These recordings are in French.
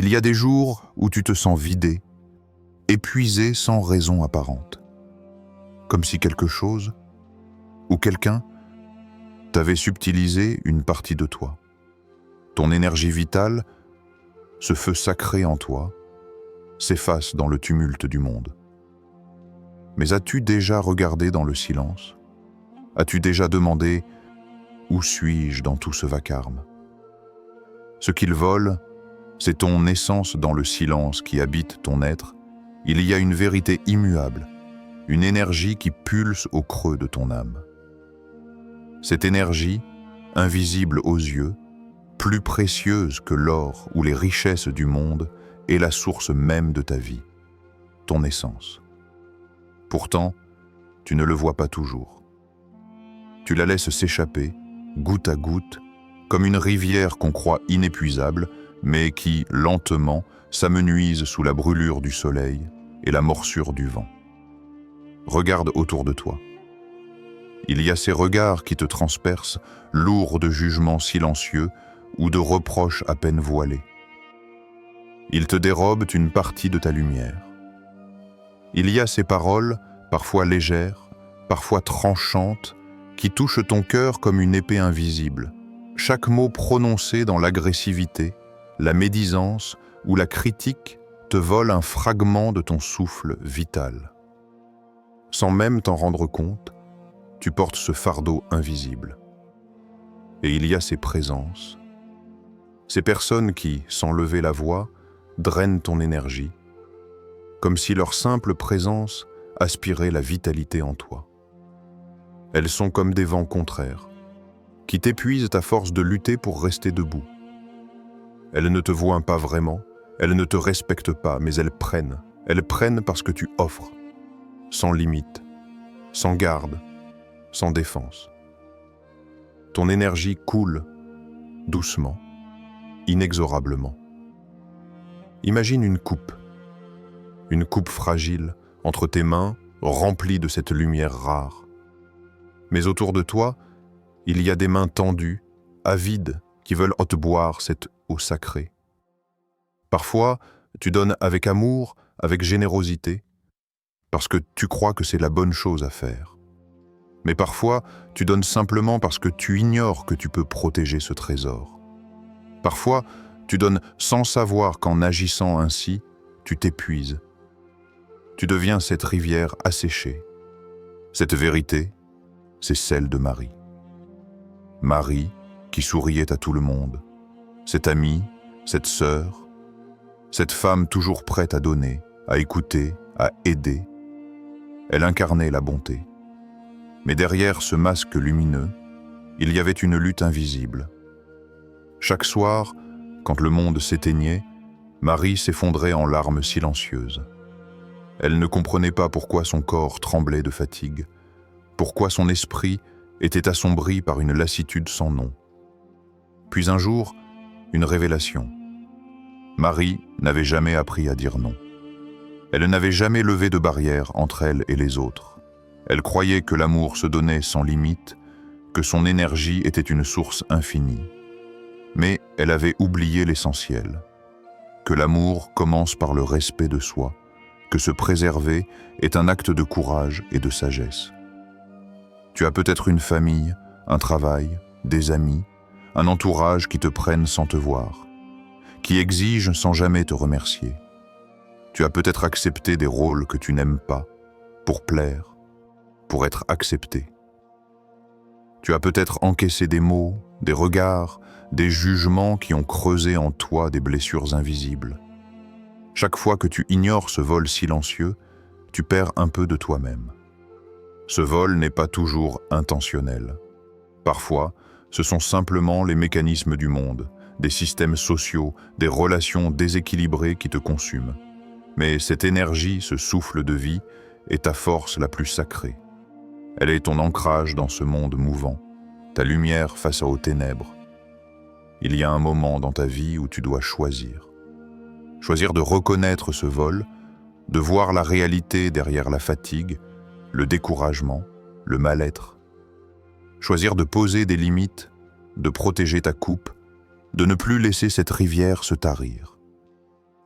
Il y a des jours où tu te sens vidé, épuisé sans raison apparente. Comme si quelque chose ou quelqu'un t'avait subtilisé une partie de toi. Ton énergie vitale, ce feu sacré en toi, s'efface dans le tumulte du monde. Mais as-tu déjà regardé dans le silence? As-tu déjà demandé « Où suis-je dans tout ce vacarme ?» Ce qu'il vole, c'est ton essence dans le silence qui habite ton être. Il y a une vérité immuable, une énergie qui pulse au creux de ton âme. Cette énergie, invisible aux yeux, plus précieuse que l'or ou les richesses du monde, est la source même de ta vie, ton essence. Pourtant, tu ne le vois pas toujours. Tu la laisses s'échapper, goutte à goutte, comme une rivière qu'on croit inépuisable, mais qui, lentement, s'amenuise sous la brûlure du soleil et la morsure du vent. Regarde autour de toi. Il y a ces regards qui te transpercent, lourds de jugements silencieux ou de reproches à peine voilés. Ils te dérobent une partie de ta lumière. Il y a ces paroles, parfois légères, parfois tranchantes, qui touchent ton cœur comme une épée invisible. Chaque mot prononcé dans l'agressivité, la médisance ou la critique te vole un fragment de ton souffle vital. Sans même t'en rendre compte, tu portes ce fardeau invisible. Et il y a ces présences, ces personnes qui, sans lever la voix, drainent ton énergie, comme si leur simple présence aspirait la vitalité en toi. Elles sont comme des vents contraires, qui t'épuisent à force de lutter pour rester debout. Elles ne te voient pas vraiment, elles ne te respectent pas, mais elles prennent parce que tu offres, sans limite, sans garde, sans défense. Ton énergie coule, doucement, inexorablement. Imagine une coupe fragile entre tes mains, remplie de cette lumière rare. Mais autour de toi, il y a des mains tendues, avides, qui veulent te boire cette eau sacrée. Parfois, tu donnes avec amour, avec générosité, parce que tu crois que c'est la bonne chose à faire. Mais parfois, tu donnes simplement parce que tu ignores que tu peux protéger ce trésor. Parfois, tu donnes sans savoir qu'en agissant ainsi, tu t'épuises. Tu deviens cette rivière asséchée. Cette vérité, c'est celle de Marie. Marie, qui souriait à tout le monde. Cette amie, cette sœur, cette femme toujours prête à donner, à écouter, à aider. Elle incarnait la bonté. Mais derrière ce masque lumineux, il y avait une lutte invisible. Chaque soir, quand le monde s'éteignait, Marie s'effondrait en larmes silencieuses. Elle ne comprenait pas pourquoi son corps tremblait de fatigue, pourquoi son esprit était assombri par une lassitude sans nom. Puis un jour, une révélation. Marie n'avait jamais appris à dire non. Elle n'avait jamais levé de barrière entre elle et les autres. Elle croyait que l'amour se donnait sans limite, que son énergie était une source infinie. Mais elle avait oublié l'essentiel, que l'amour commence par le respect de soi, que se préserver est un acte de courage et de sagesse. Tu as peut-être une famille, un travail, des amis, un entourage qui te prennent sans te voir, qui exigent sans jamais te remercier. Tu as peut-être accepté des rôles que tu n'aimes pas, pour plaire, pour être accepté. Tu as peut-être encaissé des mots, des regards, des jugements qui ont creusé en toi des blessures invisibles. Chaque fois que tu ignores ce vol silencieux, tu perds un peu de toi-même. Ce vol n'est pas toujours intentionnel. Parfois, ce sont simplement les mécanismes du monde, des systèmes sociaux, des relations déséquilibrées qui te consument. Mais cette énergie, ce souffle de vie, est ta force la plus sacrée. Elle est ton ancrage dans ce monde mouvant, ta lumière face aux ténèbres. Il y a un moment dans ta vie où tu dois choisir. Choisir de reconnaître ce vol, de voir la réalité derrière la fatigue, le découragement, le mal-être. Choisir de poser des limites, de protéger ta coupe, de ne plus laisser cette rivière se tarir.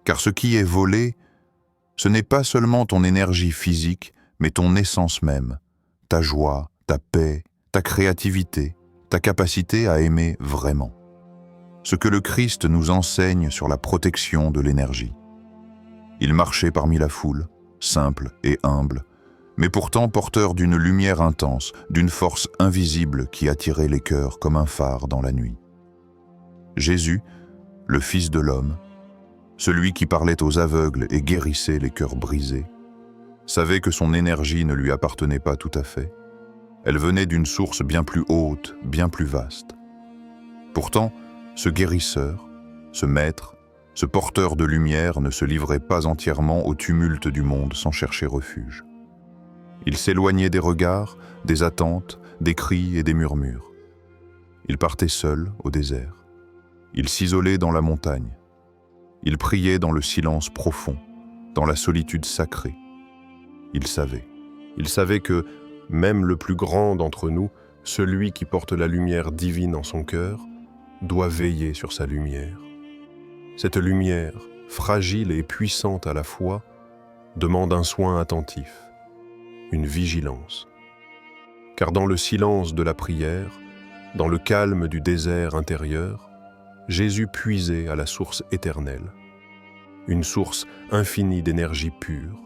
Car ce qui est volé, ce n'est pas seulement ton énergie physique, mais ton essence même, ta joie, ta paix, ta créativité, ta capacité à aimer vraiment. Ce que le Christ nous enseigne sur la protection de l'énergie. Il marchait parmi la foule, simple et humble, mais pourtant porteur d'une lumière intense, d'une force invisible qui attirait les cœurs comme un phare dans la nuit. Jésus, le Fils de l'homme, celui qui parlait aux aveugles et guérissait les cœurs brisés, savait que son énergie ne lui appartenait pas tout à fait. Elle venait d'une source bien plus haute, bien plus vaste. Pourtant, ce guérisseur, ce maître, ce porteur de lumière ne se livrait pas entièrement au tumulte du monde sans chercher refuge. Il s'éloignait des regards, des attentes, des cris et des murmures. Il partait seul au désert. Il s'isolait dans la montagne. Il priait dans le silence profond, dans la solitude sacrée. Il savait que, même le plus grand d'entre nous, celui qui porte la lumière divine en son cœur, doit veiller sur sa lumière. Cette lumière, fragile et puissante à la fois, demande un soin attentif, une vigilance. Car dans le silence de la prière, dans le calme du désert intérieur, Jésus puisait à la source éternelle, une source infinie d'énergie pure,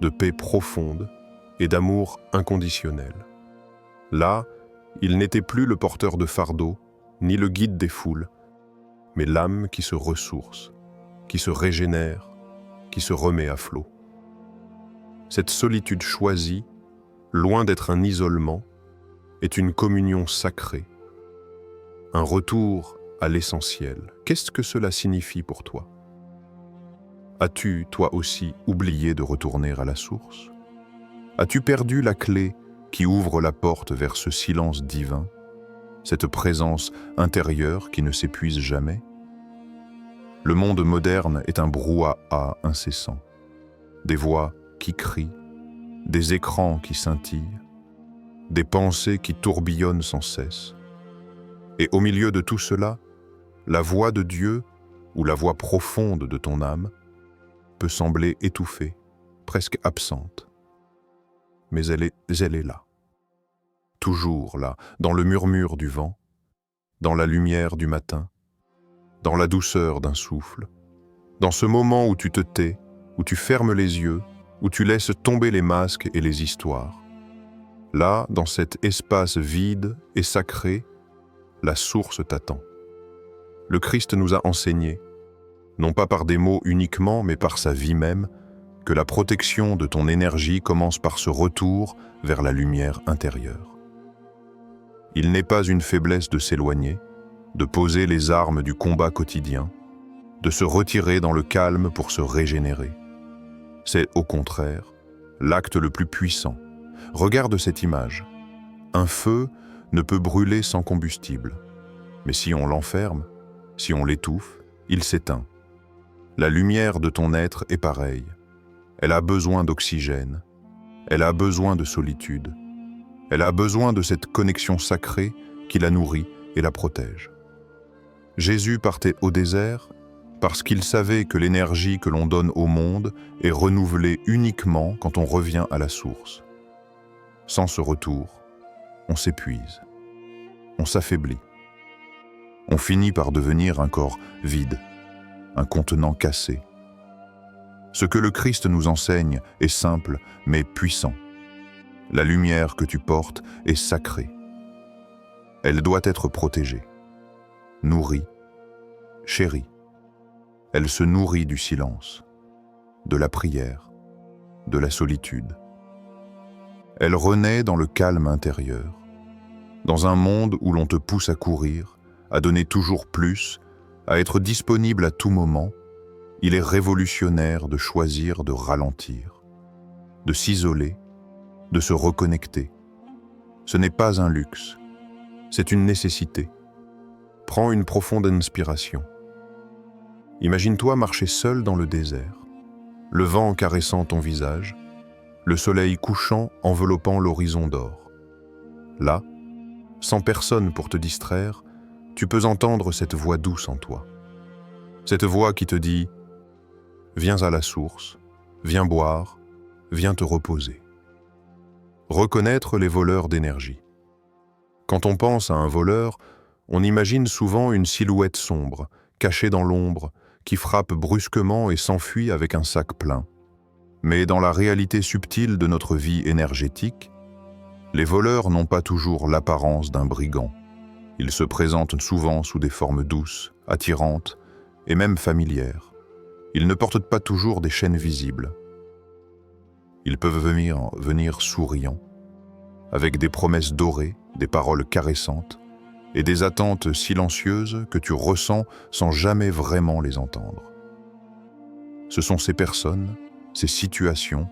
de paix profonde et d'amour inconditionnel. Là, il n'était plus le porteur de fardeau, ni le guide des foules, mais l'âme qui se ressource, qui se régénère, qui se remet à flot. Cette solitude choisie, loin d'être un isolement, est une communion sacrée, un retour à l'essentiel. Qu'est-ce que cela signifie pour toi? As-tu, toi aussi, oublié de retourner à la source? As-tu perdu la clé qui ouvre la porte vers ce silence divin, cette présence intérieure qui ne s'épuise jamais? Le monde moderne est un brouhaha incessant, des voix qui crient, des écrans qui scintillent, des pensées qui tourbillonnent sans cesse. Et au milieu de tout cela, la voix de Dieu ou la voix profonde de ton âme peut sembler étouffée, presque absente. Mais elle est là, toujours là, dans le murmure du vent, dans la lumière du matin, dans la douceur d'un souffle, dans ce moment où tu te tais, où tu fermes les yeux, où tu laisses tomber les masques et les histoires. Là, dans cet espace vide et sacré, la source t'attend. Le Christ nous a enseigné, non pas par des mots uniquement, mais par sa vie même, que la protection de ton énergie commence par ce retour vers la lumière intérieure. Il n'est pas une faiblesse de s'éloigner, de poser les armes du combat quotidien, de se retirer dans le calme pour se régénérer. C'est au contraire l'acte le plus puissant. Regarde cette image. Un feu ne peut brûler sans combustible, mais si on l'enferme, si on l'étouffe, il s'éteint. La lumière de ton être est pareille. Elle a besoin d'oxygène, elle a besoin de solitude, elle a besoin de cette connexion sacrée qui la nourrit et la protège. Jésus partait au désert parce qu'il savait que l'énergie que l'on donne au monde est renouvelée uniquement quand on revient à la source. Sans ce retour, on s'épuise, on s'affaiblit. On finit par devenir un corps vide, un contenant cassé. Ce que le Christ nous enseigne est simple mais puissant. La lumière que tu portes est sacrée. Elle doit être protégée, nourrie, chérie. Elle se nourrit du silence, de la prière, de la solitude. Elle renaît dans le calme intérieur, dans un monde où l'on te pousse à courir, à donner toujours plus, à être disponible à tout moment. Il est révolutionnaire de choisir de ralentir, de s'isoler, de se reconnecter. Ce n'est pas un luxe, c'est une nécessité. Prends une profonde inspiration. Imagine-toi marcher seul dans le désert, le vent caressant ton visage, le soleil couchant enveloppant l'horizon d'or. Là, sans personne pour te distraire, tu peux entendre cette voix douce en toi. Cette voix qui te dit « Viens à la source, viens boire, viens te reposer. Reconnaître les voleurs d'énergie. Quand on pense à un voleur, on imagine souvent une silhouette sombre, cachée dans l'ombre, qui frappe brusquement et s'enfuit avec un sac plein. Mais dans la réalité subtile de notre vie énergétique, les voleurs n'ont pas toujours l'apparence d'un brigand. Ils se présentent souvent sous des formes douces, attirantes et même familières. Ils ne portent pas toujours des chaînes visibles. Ils peuvent venir souriants, avec des promesses dorées, des paroles caressantes et des attentes silencieuses que tu ressens sans jamais vraiment les entendre. Ce sont ces personnes, ces situations,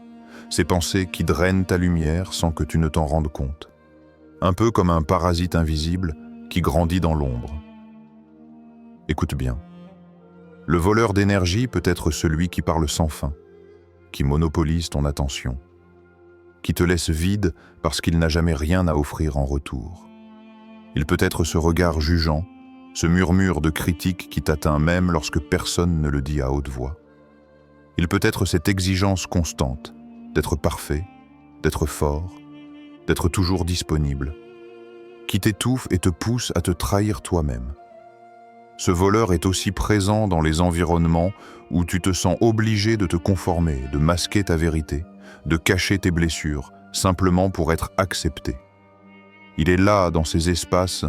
ces pensées qui drainent ta lumière sans que tu ne t'en rendes compte. Un peu comme un parasite invisible qui grandit dans l'ombre. Écoute bien. Le voleur d'énergie peut être celui qui parle sans fin, qui monopolise ton attention, qui te laisse vide parce qu'il n'a jamais rien à offrir en retour. Il peut être ce regard jugeant, ce murmure de critique qui t'atteint même lorsque personne ne le dit à haute voix. Il peut être cette exigence constante d'être parfait, d'être fort, d'être toujours disponible, qui t'étouffe et te pousse à te trahir toi-même. Ce voleur est aussi présent dans les environnements où tu te sens obligé de te conformer, de masquer ta vérité, de cacher tes blessures, simplement pour être accepté. Il est là, dans ces espaces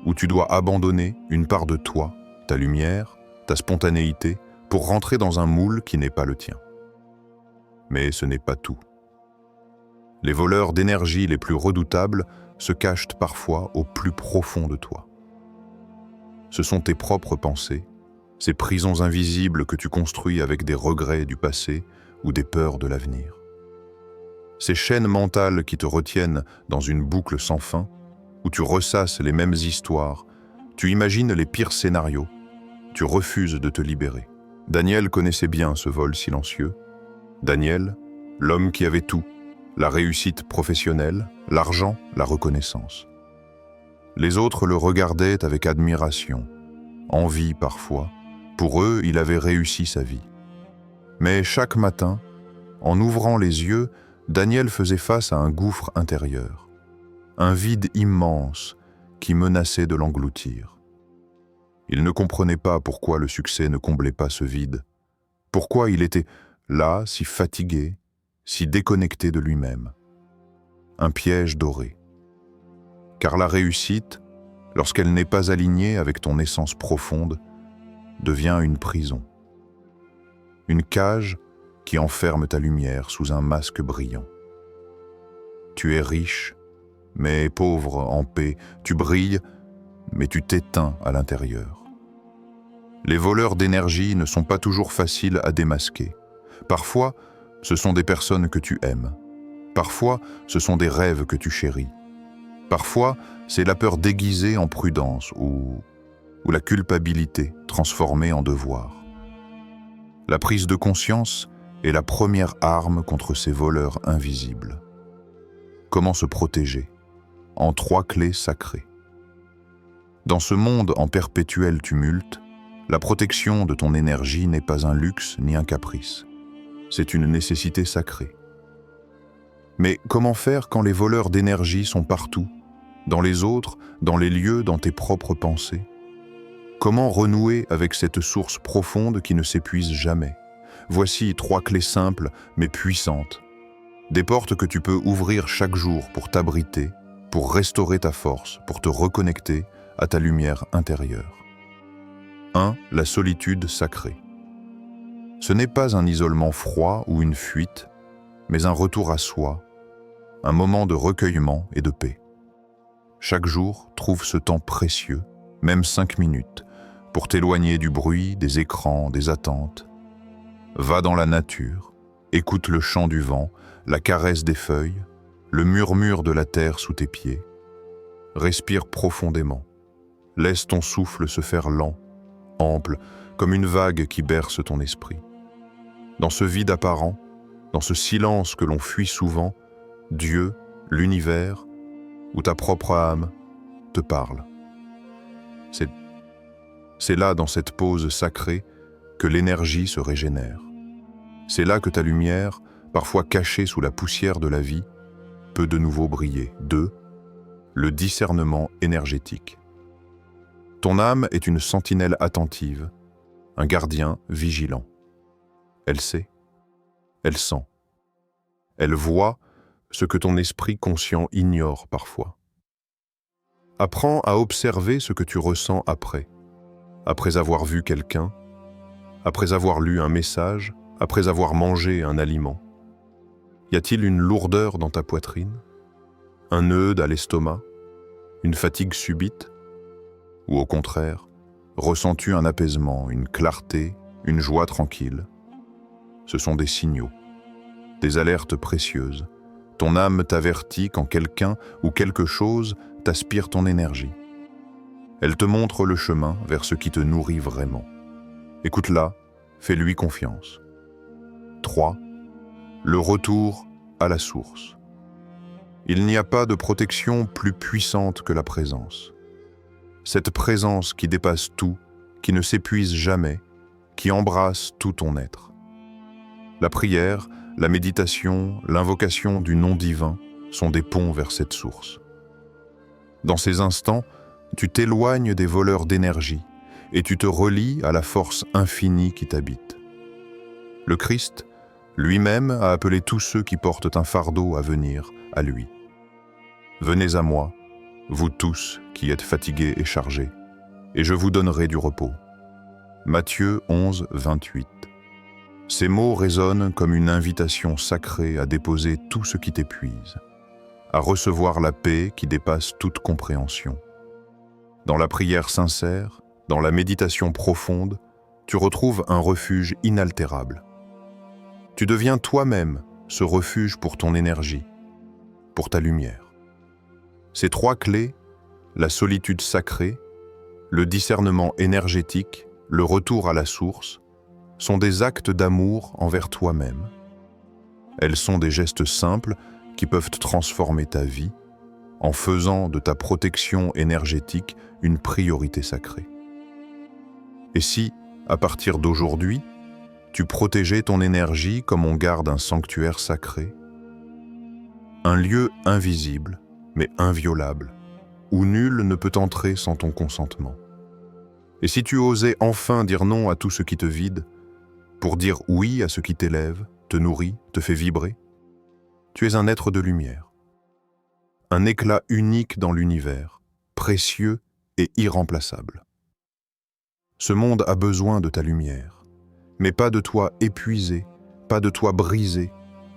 où tu dois abandonner une part de toi, ta lumière, ta spontanéité, pour rentrer dans un moule qui n'est pas le tien. Mais ce n'est pas tout. Les voleurs d'énergie les plus redoutables se cachent parfois au plus profond de toi. Ce sont tes propres pensées, ces prisons invisibles que tu construis avec des regrets du passé ou des peurs de l'avenir. Ces chaînes mentales qui te retiennent dans une boucle sans fin, où tu ressasses les mêmes histoires, tu imagines les pires scénarios, tu refuses de te libérer. Daniel connaissait bien ce vol silencieux. Daniel, l'homme qui avait tout, la réussite professionnelle, l'argent, la reconnaissance. Les autres le regardaient avec admiration, envie parfois. Pour eux, il avait réussi sa vie. Mais chaque matin, en ouvrant les yeux, Daniel faisait face à un gouffre intérieur, un vide immense qui menaçait de l'engloutir. Il ne comprenait pas pourquoi le succès ne comblait pas ce vide, pourquoi il était là, si fatigué, si déconnecté de lui-même. Un piège doré. Car la réussite, lorsqu'elle n'est pas alignée avec ton essence profonde, devient une prison. Une cage qui enferme ta lumière sous un masque brillant. Tu es riche, mais pauvre en paix. Tu brilles, mais tu t'éteins à l'intérieur. Les voleurs d'énergie ne sont pas toujours faciles à démasquer. Parfois, ce sont des personnes que tu aimes. Parfois, ce sont des rêves que tu chéris. Parfois, c'est la peur déguisée en prudence ou la culpabilité transformée en devoir. La prise de conscience est la première arme contre ces voleurs invisibles. Comment se protéger? En 3 clés sacrées. Dans ce monde en perpétuel tumulte, la protection de ton énergie n'est pas un luxe ni un caprice. C'est une nécessité sacrée. Mais comment faire quand les voleurs d'énergie sont partout, dans les autres, dans les lieux, dans tes propres pensées? Comment renouer avec cette source profonde qui ne s'épuise jamais? Voici 3 clés simples mais puissantes. Des portes que tu peux ouvrir chaque jour pour t'abriter, pour restaurer ta force, pour te reconnecter à ta lumière intérieure. 1. La solitude sacrée. Ce n'est pas un isolement froid ou une fuite, mais un retour à soi, un moment de recueillement et de paix. Chaque jour, trouve ce temps précieux, même 5 minutes, pour t'éloigner du bruit, des écrans, des attentes. Va dans la nature, écoute le chant du vent, la caresse des feuilles, le murmure de la terre sous tes pieds. Respire profondément. Laisse ton souffle se faire lent, ample, comme une vague qui berce ton esprit. Dans ce vide apparent, dans ce silence que l'on fuit souvent, Dieu, l'univers, ou ta propre âme, te parle. C'est là, dans cette pause sacrée, que l'énergie se régénère. C'est là que ta lumière, parfois cachée sous la poussière de la vie, peut de nouveau briller. 2. Le discernement énergétique. Ton âme est une sentinelle attentive, un gardien vigilant. Elle sait, elle sent, elle voit ce que ton esprit conscient ignore parfois. Apprends à observer ce que tu ressens après avoir vu quelqu'un, après avoir lu un message, après avoir mangé un aliment. Y a-t-il une lourdeur dans ta poitrine, un nœud à l'estomac, une fatigue subite? Ou au contraire, ressens-tu un apaisement, une clarté, une joie tranquille? Ce sont des signaux, des alertes précieuses. Ton âme t'avertit quand quelqu'un ou quelque chose t'aspire ton énergie. Elle te montre le chemin vers ce qui te nourrit vraiment. Écoute-la, fais-lui confiance. 3. Le retour à la source. Il n'y a pas de protection plus puissante que la présence. Cette présence qui dépasse tout, qui ne s'épuise jamais, qui embrasse tout ton être. La prière, la méditation, l'invocation du nom divin sont des ponts vers cette source. Dans ces instants, tu t'éloignes des voleurs d'énergie et tu te relies à la force infinie qui t'habite. Le Christ, lui-même, a appelé tous ceux qui portent un fardeau à venir à lui. Venez à moi, vous tous qui êtes fatigués et chargés, et je vous donnerai du repos. Matthieu 11, 28. Ces mots résonnent comme une invitation sacrée à déposer tout ce qui t'épuise, à recevoir la paix qui dépasse toute compréhension. Dans la prière sincère, dans la méditation profonde, tu retrouves un refuge inaltérable. Tu deviens toi-même ce refuge pour ton énergie, pour ta lumière. Ces 3 clés, la solitude sacrée, le discernement énergétique, le retour à la source, sont des actes d'amour envers toi-même. Elles sont des gestes simples qui peuvent transformer ta vie en faisant de ta protection énergétique une priorité sacrée. Et si, à partir d'aujourd'hui, tu protégeais ton énergie comme on garde un sanctuaire sacré, un lieu invisible, mais inviolable, où nul ne peut entrer sans ton consentement. Et si tu osais enfin dire non à tout ce qui te vide, pour dire oui à ce qui t'élève, te nourrit, te fait vibrer, tu es un être de lumière, un éclat unique dans l'univers, précieux et irremplaçable. Ce monde a besoin de ta lumière, mais pas de toi épuisé, pas de toi brisé,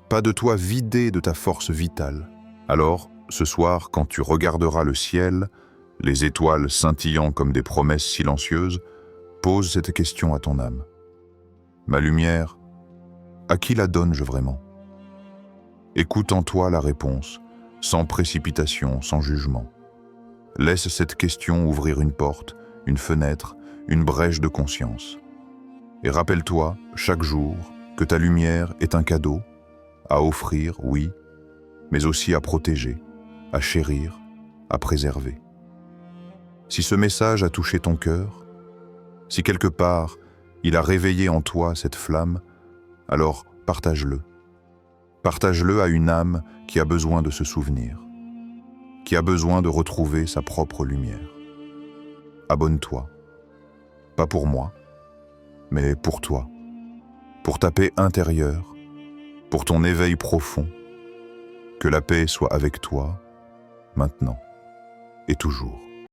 pas de toi vidé de ta force vitale. Alors, ce soir, quand tu regarderas le ciel, les étoiles scintillant comme des promesses silencieuses, pose cette question à ton âme. Ma lumière, à qui la donne-je vraiment? Écoute en toi la réponse, sans précipitation, sans jugement. Laisse cette question ouvrir une porte, une fenêtre, une brèche de conscience. Et rappelle-toi, chaque jour, que ta lumière est un cadeau, à offrir, oui, mais aussi à protéger, à chérir, à préserver. Si ce message a touché ton cœur, si quelque part il a réveillé en toi cette flamme, alors partage-le. Partage-le à une âme qui a besoin de se souvenir, qui a besoin de retrouver sa propre lumière. Abonne-toi, pas pour moi, mais pour toi, pour ta paix intérieure, pour ton éveil profond. Que la paix soit avec toi, maintenant et toujours.